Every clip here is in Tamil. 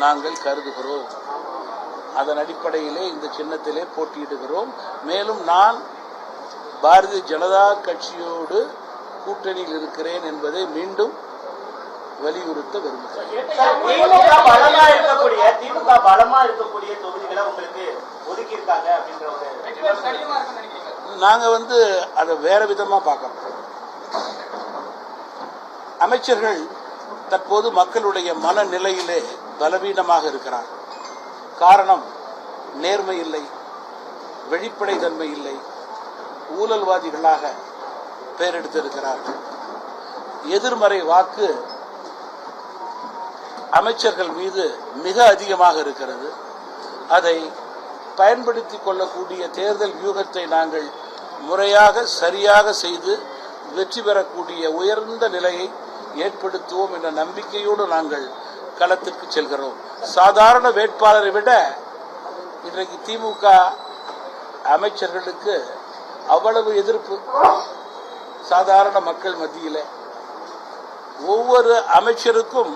நாங்கள் கருதுகிறோம். அதன் அடிப்படையிலே இந்த சின்னத்திலே போட்டியிடுகிறோம். மேலும் நான் பாரதிய ஜனதா கட்சியோடு கூட்டணியில் இருக்கிறேன் என்பதை மீண்டும் வலியுறுத்த விரும்புகிறேன். திமுக பலமா இருக்கக்கூடிய தொகுதிகளை உங்களுக்கு ஒதுக்கி இருக்காங்க அப்படின்ற நாங்க அதை வேற விதமா பார்க்கிறோம். அமைச்சர்கள் தற்போது மக்களுடைய மனநிலையிலே பலவீனமாக இருக்கிறார். காரணம், நேர்மை இல்லை, வெளிப்படை தன்மை இல்லை, ஊழல்வாதிகளாக பெயரெடுத்திருக்கிறார்கள். எதிர்மறை வாக்கு அமைச்சர்கள் மீது மிக அதிகமாக இருக்கிறது. அதை பயன்படுத்திக் கொள்ளக்கூடிய தேர்தல் வியூகத்தை நாங்கள் முறையாக சரியாக செய்து வெற்றி பெறக்கூடிய உயர்ந்த நிலையை ஏற்படுத்துவோம் என்ற நம்பிக்கையோடு நாங்கள் களத்திற்கு செல்கிறோம். சாதாரண வேட்பாளரை விட இன்றைக்கு திமுக அமைச்சர்களுக்கு அவ்வளவு எதிர்ப்பு. சாதாரண மக்கள் மத்தியில் ஒவ்வொரு அமைச்சருக்கும்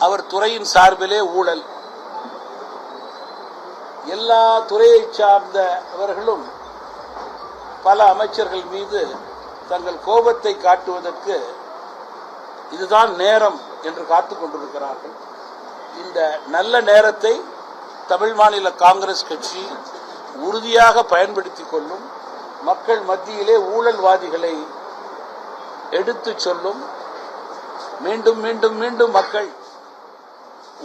அவர் துறையின் சார்பிலே ஊழல், எல்லா துறையை சார்ந்தவர்களும் பல அமைச்சர்கள் மீது தங்கள் கோபத்தை காட்டுவதற்கு இதுதான் நேரம் என்று காத்துக் கொண்டிருக்கிறார்கள். இந்த நல்ல நேரத்தை தமிழ் மாநில காங்கிரஸ் கட்சி உறுதியாக பயன்படுத்திக் கொள்ளும். மக்கள் மத்தியிலே ஊழல்வாதிகளை எடுத்து சொல்லும். மீண்டும் மீண்டும் மீண்டும் மக்கள்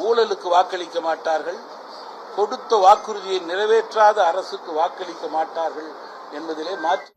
ஊழலுக்கு வாக்களிக்க மாட்டார்கள், கொடுத்த வாக்குறுதியை நிறைவேற்றாத அரசுக்கு வாக்களிக்க மாட்டார்கள் என்பதிலே மாற்று